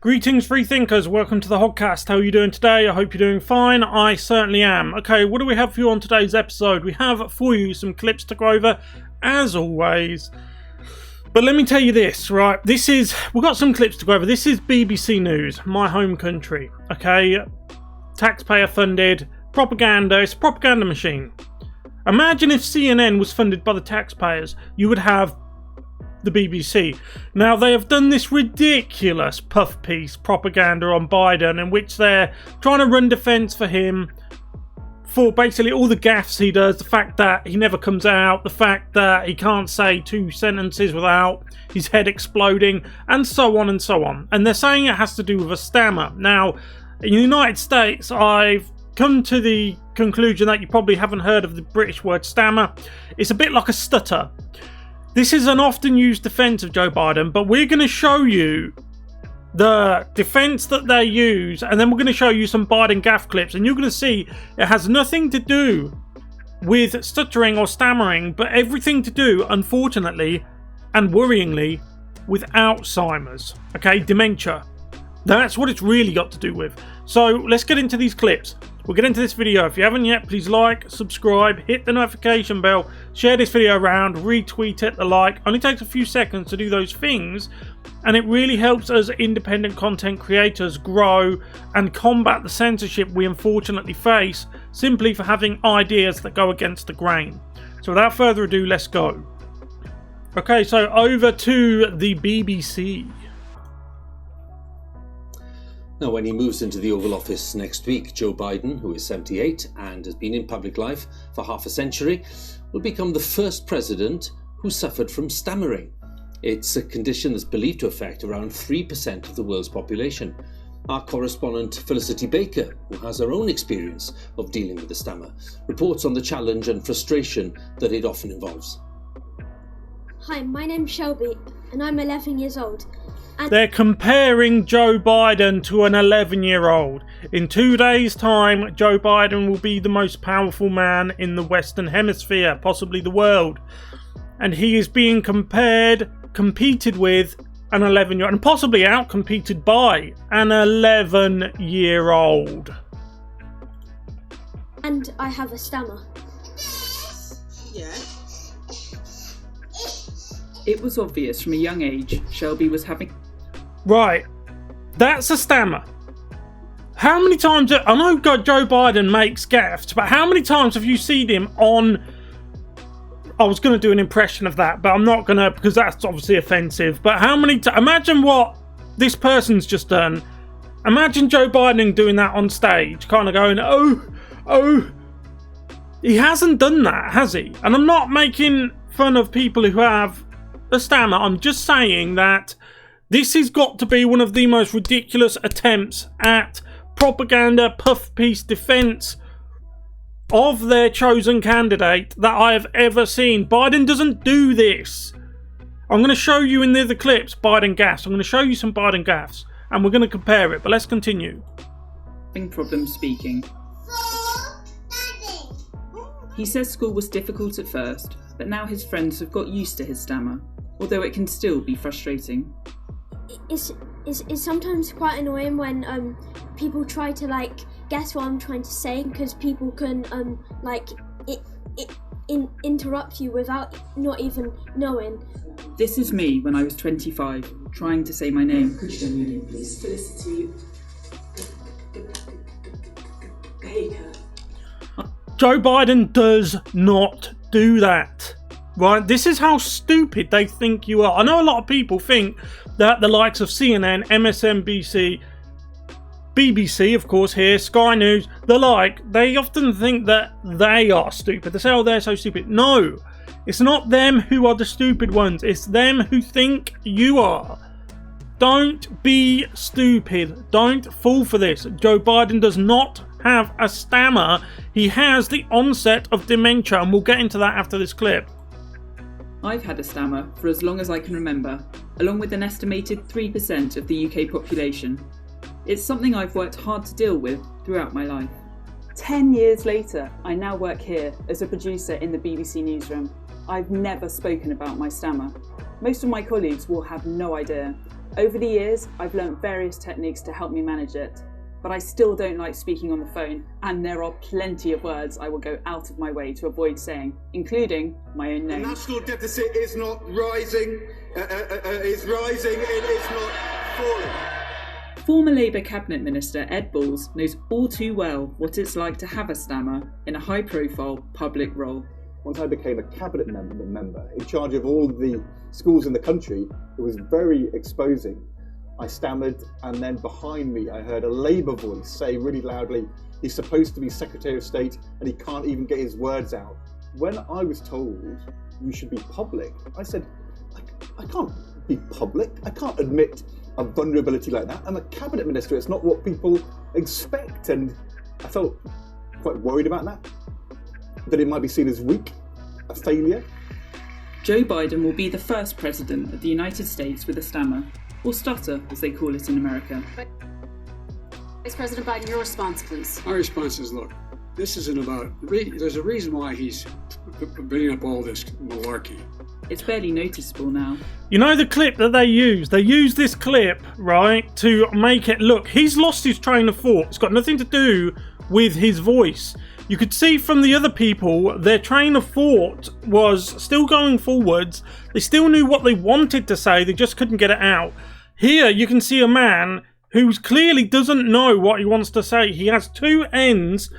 Greetings, free thinkers. Welcome to the Hoggcast. How are you doing today? I hope you're doing fine. I certainly am. Okay, what do we have for you on today's episode? We have for you some clips to go over, as always. But let me tell you this, right? We've got some clips to go over. This is BBC News, my home country. Okay, taxpayer funded propaganda. It's a propaganda machine. Imagine if CNN was funded by the taxpayers. You would have the BBC. Now, they have done this ridiculous puff piece propaganda on Biden in which they're trying to run defence for him for basically all the gaffes he does, the fact that he never comes out, the fact that he can't say two sentences without his head exploding, and so on and so on. And they're saying it has to do with a stammer. Now, in the United States, I've come to the conclusion that you probably haven't heard of the British word stammer. It's a bit like a stutter. This is an often used defence of Joe Biden, but we're going to show you the defence that they use, and then we're going to show you some Biden gaffe clips, and you're going to see it has nothing to do with stuttering or stammering, but everything to do, unfortunately and worryingly, with Alzheimer's. Okay, dementia. That's what it's really got to do with. So let's get into these clips. We'll get into this video. If you haven't yet, please like, subscribe, hit the notification bell, share this video around, retweet it, the like. Only takes a few seconds to do those things, and it really helps us independent content creators grow and combat the censorship we unfortunately face simply for having ideas that go against the grain. So without further ado, let's go. Okay, so over to the BBC. Now, when he moves into the Oval Office next week, Joe Biden, who is 78 and has been in public life for half a century, will become the first president who suffered from stammering. It's a condition that's believed to affect around 3% of the world's population. Our correspondent Felicity Baker, who has her own experience of dealing with the stammer, reports on the challenge and frustration that it often involves. Hi, my name's Shelby and I'm 11 years old. They're comparing Joe Biden to an 11-year-old. In 2 days' time, Joe Biden will be the most powerful man in the Western Hemisphere, possibly the world. And he is being competed with an 11-year-old, and possibly outcompeted by an 11-year-old. And I have a stammer. Yeah. It was obvious from a young age Shelby was having... Right, that's a stammer. How many times... I know Joe Biden makes gaffes, but how many times have you seen him on... I was going to do an impression of that, but I'm not going to, because that's obviously offensive. But how many... Imagine what this person's just done. Imagine Joe Biden doing that on stage, kind of going, oh. He hasn't done that, has he? And I'm not making fun of people who have a stammer. I'm just saying that this has got to be one of the most ridiculous attempts at propaganda puff piece defense of their chosen candidate that I have ever seen. Biden doesn't do this. I'm going to show you in the clips Biden gaffes. I'm going to show you some Biden gaffes and we're going to compare it, but let's continue. Problems speaking. He says school was difficult at first, but now his friends have got used to his stammer, although it can still be frustrating. It's sometimes quite annoying when people try to guess what I'm trying to say, because people can interrupt you without not even knowing. This is me when I was 25, trying to say my name. Could you tell me your name, please? Felicity Baker. Joe Biden does not do that. Right, this is how stupid they think you are. I know a lot of people think that the likes of CNN, MSNBC, BBC, of course, here, Sky News, they often think that they are stupid. They say, oh, they're so stupid. No, it's not them who are the stupid ones. It's them who think you are. Don't be stupid. Don't fall for this. Joe Biden does not have a stammer. He has the onset of dementia, and we'll get into that after this clip. I've had a stammer for as long as I can remember, along with an estimated 3% of the UK population. It's something I've worked hard to deal with throughout my life. 10 years later, I now work here as a producer in the BBC newsroom. I've never spoken about my stammer. Most of my colleagues will have no idea. Over the years, I've learnt various techniques to help me manage it, but I still don't like speaking on the phone, and there are plenty of words I will go out of my way to avoid saying, including my own name. The national deficit is not rising, it's rising, it is not falling. Former Labour Cabinet Minister Ed Balls knows all too well what it's like to have a stammer in a high-profile public role. Once I became a cabinet member in charge of all the schools in the country, it was very exposing. I stammered, and then behind me I heard a Labour voice say really loudly, he's supposed to be Secretary of State and he can't even get his words out. When I was told you should be public, I said, I can't be public. I can't admit a vulnerability like that. I'm a cabinet minister. It's not what people expect. And I felt quite worried about that it might be seen as weak, a failure. Joe Biden will be the first president of the United States with a stammer, or stutter as they call it in America. Vice President Biden, your response, please. My response is, look, this isn't about, there's a reason why he's bringing up all this malarkey. It's barely noticeable now. You know the clip that they use this clip, right, to make it look, he's lost his train of thought. It's got nothing to do with his voice. You could see from the other people, their train of thought was still going forwards. They still knew what they wanted to say, they just couldn't get it out. Here you can see a man who clearly doesn't know what he wants to say. He has two ends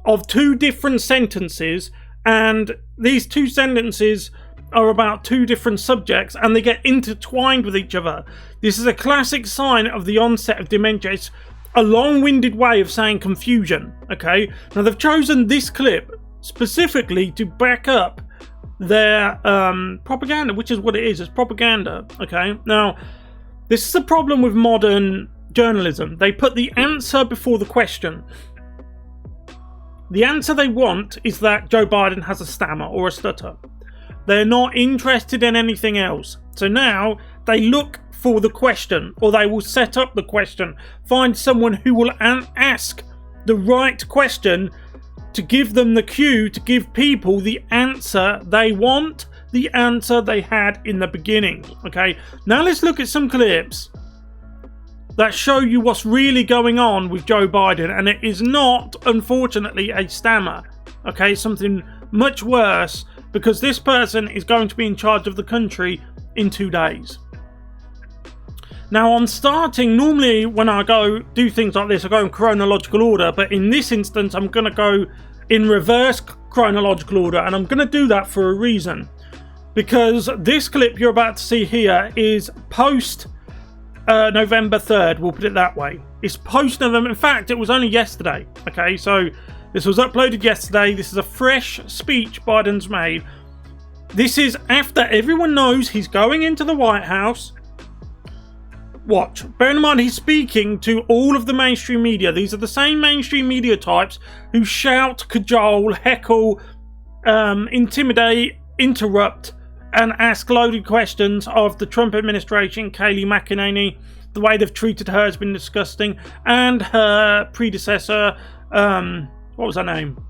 of two different sentences, and these two sentences are about two different subjects, and they get intertwined with each other. This is a classic sign of the onset of dementia. It's a long-winded way of saying confusion, okay? Now, they've chosen this clip specifically to back up their propaganda, which is what it is. It's propaganda, okay? Now, this is a problem with modern journalism. They put the answer before the question. The answer they want is that Joe Biden has a stammer or a stutter. They're not interested in anything else. So now they look for the question, or they will set up the question, find someone who will ask the right question to give them the cue to give people the answer they want, the answer they had in the beginning. Okay, now let's look at some clips that show you what's really going on with Joe Biden, and it is not, unfortunately, a stammer. Okay, something much worse, because this person is going to be in charge of the country in 2 days. Now, on starting, normally when I go do things like this, I go in chronological order, but in this instance, I'm going to go in reverse chronological order, and I'm going to do that for a reason. Because this clip you're about to see here is post November 3rd, we'll put it that way. It's post November, in fact, it was only yesterday, okay, so this was uploaded yesterday. This is a fresh speech Biden's made. This is after everyone knows he's going into the White House. Watch. Bear in mind, he's speaking to all of the mainstream media. These are the same mainstream media types who shout, cajole, heckle, intimidate, interrupt, and ask loaded questions of the Trump administration. Kayleigh McEnany, the way they've treated her has been disgusting. And her predecessor, what was her name?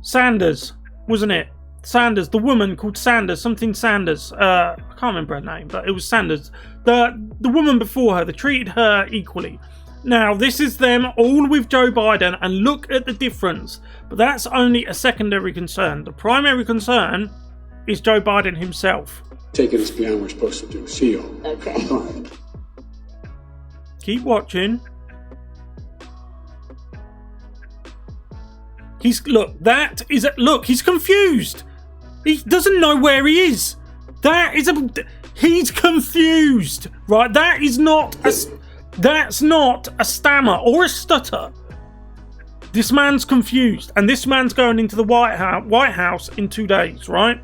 Sanders, wasn't it? Sanders, the woman called Sanders, something Sanders. I can't remember her name, but it was Sanders. The woman before her, they treated her equally. Now, this is them all with Joe Biden, and look at the difference. But that's only a secondary concern. The primary concern is Joe Biden himself. Taking us beyond what we're supposed to do. See you. Okay. Fine. Keep watching. He's he's confused. He doesn't know where he is. He's confused, right? That's not a stammer or a stutter. This man's confused, and this man's going into the White House in 2 days, right?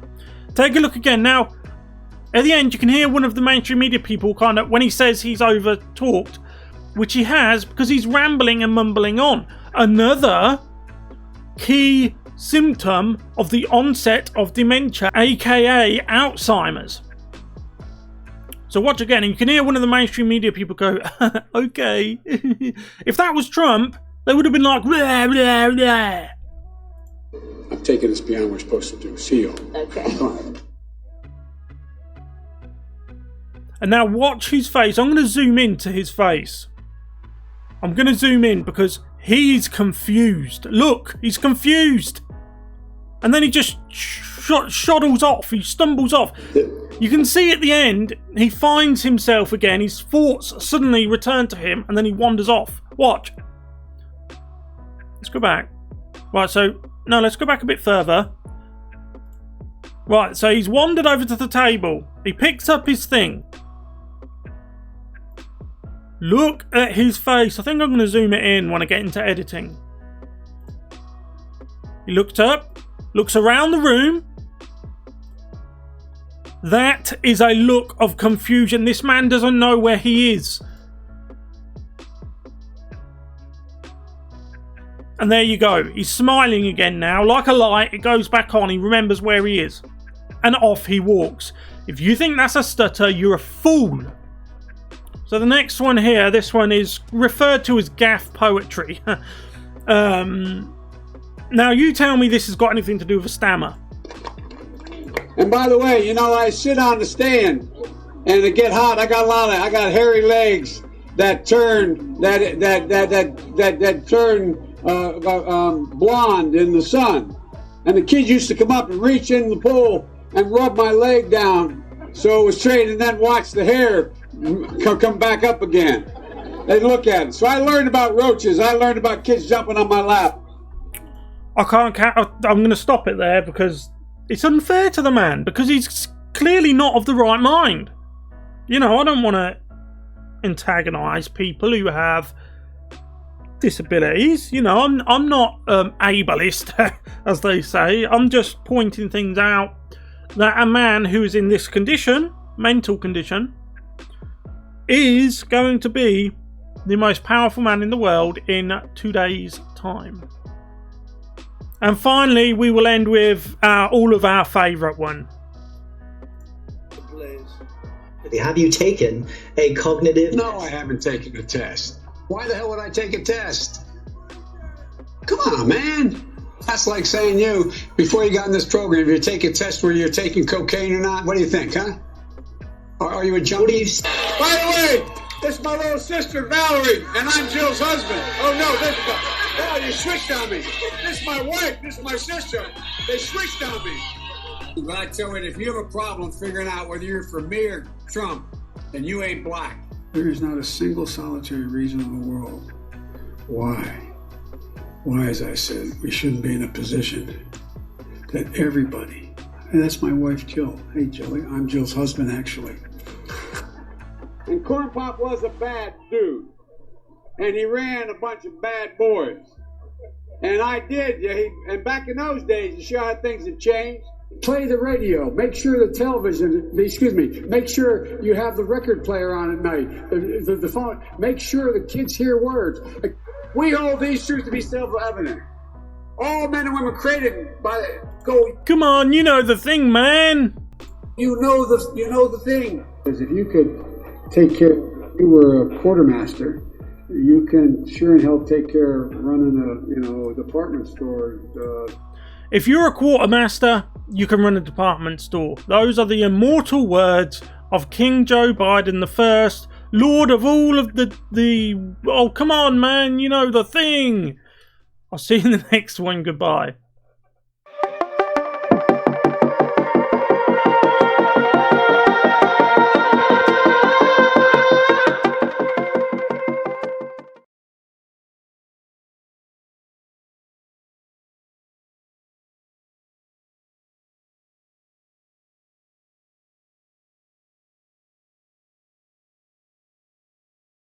Take a look again. Now, at the end, you can hear one of the mainstream media people kind of, when he says he's over talked, which he has, because he's rambling and mumbling on. Another key symptom of the onset of dementia, aka Alzheimer's. So watch again, and you can hear one of the mainstream media people go, okay. If that was Trump, they would have been like, blah, blah, blah. I'm taking us beyond what we're supposed to do. See you. Okay. Fine. And now watch his face. I'm going to zoom into his face. I'm going to zoom in because he's confused. Look, he's confused. And then he just shoddles off. He stumbles off. You can see at the end, he finds himself again. His thoughts suddenly return to him, and then he wanders off. Watch. Let's go back. Right, so, no, let's go back a bit further. Right, so he's wandered over to the table. He picks up his thing. Look at his face. I think I'm going to zoom it in when I get into editing. He looked up, looks around the room. That is a look of confusion. This man doesn't know where he is. And there you go. He's smiling again now. Like a light, it goes back on. He remembers where he is. And off he walks. If you think that's a stutter, you're a fool. So the next one here, this one is referred to as gaff poetry. Now you tell me this has got anything to do with a stammer. And by the way, you know, I sit on the stand and it get hot. I got hairy legs that turn blonde in the sun. And the kids used to come up and reach in the pool and rub my leg down so it was straight, and then watch the hair come back up again. They look at it. So I learned about roaches. I learned about kids jumping on my lap. I'm going to stop it there because it's unfair to the man, because he's clearly not of the right mind. You know, I don't want to antagonise people who have disabilities. You know, I'm not ableist, as they say. I'm just pointing things out that a man who is in this condition, mental condition, is going to be the most powerful man in the world in today's time. And finally, we will end with all of our favourite one. Have you taken a cognitive... No, I haven't taken a test. Why the hell would I take a test? Come on, man. That's like saying you, before you got in this program, if you take a test where you're taking cocaine or not, what do you think, huh? Are you a junkie? By the way, this is my little sister, Valerie, and I'm Jill's husband. Oh, no, this is oh, you switched on me. This is my wife. This is my sister. They switched on me. But I tell you, if you have a problem figuring out whether you're for me or Trump, then you ain't black. There is not a single solitary reason in the world why, as I said, we shouldn't be in a position that everybody, and that's my wife, Jill. Hey, Jilly, I'm Jill's husband, actually. And Corn Pop was a bad dude. And he ran a bunch of bad boys. And I did. And back in those days, you show how things have changed. Play the radio. Make sure the television, make sure you have the record player on at night. The phone. Make sure the kids hear words. We hold these truths to be self-evident. All men and women created by Come on, you know the thing, man. You know the thing. Because if you could take care, you were a quartermaster, you can sure and hell take care of running a department store. If you're a quartermaster, you can run a department store. Those are the immortal words of King Joe Biden the First, Lord of all of the... Oh, come on, man, you know the thing. I'll see you in the next one. Goodbye.